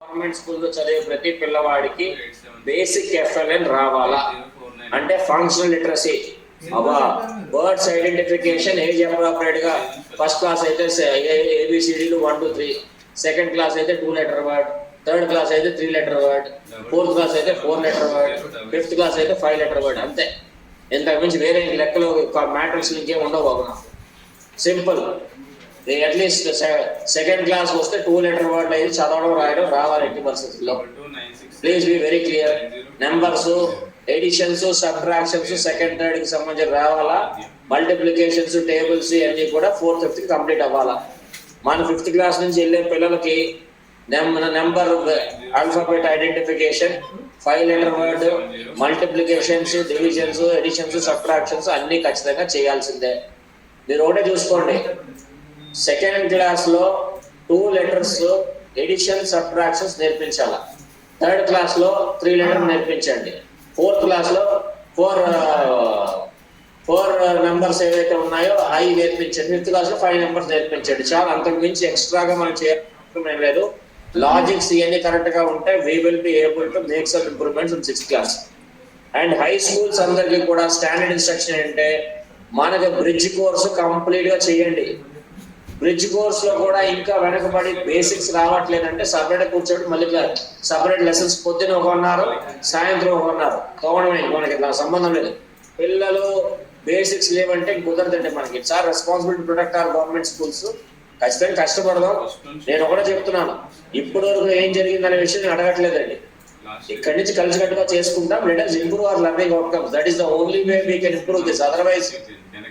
Government స్కూల్లో చదివే ప్రతి పిల్లవాడికి బేసిక్ ఎఫ్ఎల్ఎన్ రావాలా అంటే ఫంక్షనల్ లిటరసీ అబ్బా వర్డ్స్ ఐడెంటిఫికేషన్ ఏజ్ అప్రోప్రియేట్ గా ఫస్ట్ క్లాస్ అయితే ఏబిసిడీలు 1 to 3, సెకండ్ క్లాస్ అయితే 2 letter వర్డ్, థర్డ్ క్లాస్ అయితే 3 letter వర్డ్, ఫోర్త్ క్లాస్ అయితే 4 letter వర్డ్, ఫిఫ్త్ క్లాస్ అయితే 5 letter వర్డ్. అంతే, ఇంతకు మించి వేరే లెక్కలో మ్యాటర్స్ ఇంకేం ఉండవు బాబు. సింపుల్. అట్లీస్ట్ సెకండ్ క్లాస్ వస్తే 2 letter వర్డ్ అయితే చదవడం రాయడం రావాలి ఎట్టి పరిస్థితుల్లో. Please be very clear. Numbers editions subtractions second third కి సంబంధించి రావాలా. మల్టిప్లికేషన్స్ టేబుల్స్ అన్ని కూడా 4th 5th కి కంప్లీట్ అవ్వాలా. మన 5th క్లాస్ నుంచి వెళ్ళే పిల్లలకి number alphabet identification, 5 letter word, multiplications, divisions, additions, subtractions అన్ని ఖచ్చితంగా చేయాల్సిందే. మీరు ఒకటే చూసుకోండి, సెకండ్ క్లాస్ లో 2 letters ఎడిషన్ సబ్ట్రాక్షన్స్ నేర్పించాలా. థర్డ్ క్లాస్ లో 3 letter నేర్పించండి. ఫోర్త్ క్లాస్ లో 4 నెంబర్స్ ఏవైతే ఉన్నాయో అవి నేర్పించండి. 5th క్లాస్ లో 5 నెంబర్స్ నేర్పించండి. చాలా, అంతకు మించి ఎక్స్ట్రాగా మనం చేయడం లేదు. లాజిక్స్ ఇవన్నీ కరెక్ట్ గా ఉంటే we will be able to make some improvements in 6th class. And high schools అందరికీ కూడా స్టాండర్డ్ ఇన్స్ట్రక్షన్ అంటే మనకి బ్రిడ్జ్ కోర్సు కంప్లీట్ గా చేయండి. బ్రిడ్జ్ కోర్స్ లో కూడా ఇంకా వెనకబడి బేసిక్స్ రావట్లేదంటే సపరేట్ కూర్చోండి. మళ్ళీ సపరేట్ లెసన్స్ పొద్దున ఒక ఉన్నారు, సాయంత్రం ఒక ఉన్నారు. తోవడమే, మనకి నా సంబంధం లేదు. పిల్లలు బేసిక్స్ లేవంటే కుదరదండి మనకి. It's our responsibility to protect our government schools. ఖచ్చితంగా కష్టపడదాం. నేను ఒకటే చెప్తున్నాను, ఇప్పటి వరకు ఏం జరిగిందనే విషయం నేను అడగట్లేదండి. ఇక్కడి నుంచి కలిసికట్టుగా చేసుకుంటాం. Let us improve our learning outcomes. That is the only way we can improve this. Otherwise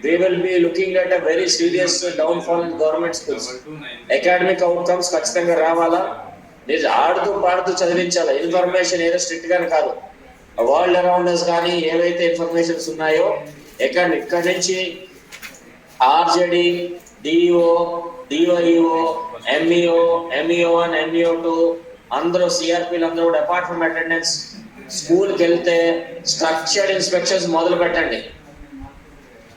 we will be looking at a very serious downfall in government schools. Academic outcomes ఖచ్చితంగా రావాలా. మీరు ఆడుతూ పాడుతూ చదివించాలా. ఇన్ఫర్మేషన్ ఏదో strict గానే కాదు, world around us కానీ ఏవైతే ఇన్ఫర్మేషన్స్ ఉన్నాయో ఇక్కడ నుంచి ఆర్జేడి, డిఓ, డిఓఈఓ, ఎంఈఓ, ఎంఈఓ1, ఎంఈఓ2 అందరూ సిఆర్పీలు అందరూ కూడా అపార్ట్ ఫ్రమ్ అటెండెన్స్ స్కూల్కి వెళ్తే స్ట్రక్చర్డ్ ఇన్స్పెక్షన్స్ మొదలు పెట్టండి.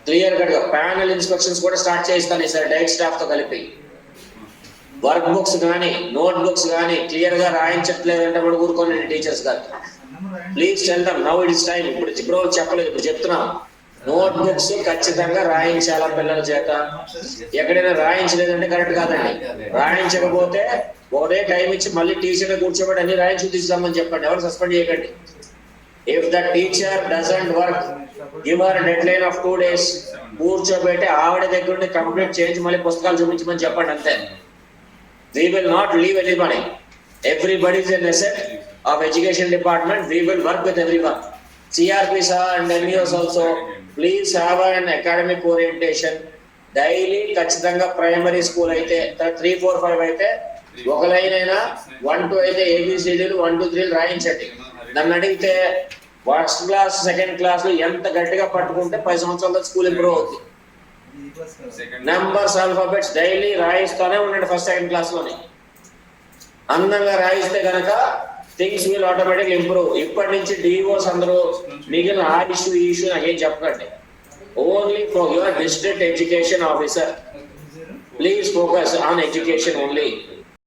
క్లియర్ కట్ గా ప్యానల్ ఇన్స్పెక్షన్స్ కూడా స్టార్ట్ చేస్తాను ఈసారి డైరెక్ట్ స్టాఫ్ తో కలిపి. వర్క్ బుక్స్ కానీ నోట్ బుక్స్ కానీ క్లియర్ గా రాయించట్లేదంటే కూడా ఊరుకోండి టీచర్స్ గారు. Please tell them now it is time. ఇప్పుడు చెప్పలేదు, ఇప్పుడు చెప్తున్నాం. నోట్ బుక్స్ ఖచ్చితంగా రాయించాలా పిల్లల చేత. ఎక్కడైనా రాయించలేదంటే కరెక్ట్ కాదండి. రాయించకపోతే ఒకటే టైం ఇచ్చి మళ్ళీ టీచర్ కూర్చోబెట్టి అన్ని రాయించి తీసుకురామని చెప్పండి. ఎవరు సస్పెండ్ చేయకండి. If the teacher doesn't work, give her dead line of 2 days. కూర్చోబెట్టి ఆవిడ దగ్గర నుండి కంప్లీట్ చేయించి మళ్ళీ పుస్తకాలు చూపించమని చెప్పండి. అంతే. We will not leave anybody. Everybody is an asset of education department. We will work with everyone. CRPs and MEOs also. Please have an academic orientation. Daily ఖచ్చితంగా ప్రైమరీ స్కూల్ అయితే 3, 4, 5 అయితే ఒక లైన్ అయినా 1, 2 అయితే ఏబిసిడీలు 1, 2, 3 రాయించండి. నన్ను అడిగితే ఫస్ట్ క్లాస్ సెకండ్ క్లాస్ లో ఎంత గట్టిగా పట్టుకుంటే 10 సంవత్సరాల స్కూల్ ఇంప్రూవ్ అవుతుంది. నెంబర్స్ ఆల్ఫాబెట్స్ డైలీ రాయిస్తూనే ఉండండి. ఫస్ట్ సెకండ్ క్లాస్ లోనే అందంగా రాయిస్తే కనుక థింగ్స్ విల్ ఆటోమేటిక్ ఇంప్రూవ్. ఇప్పటి నుంచి డిఓస్ అందరూ మిగిలిన ఆ ఇష్యూ ఈ ఇష్యూ నాకేం చెప్పకండి. Only for your district education officer. Please focus on education only.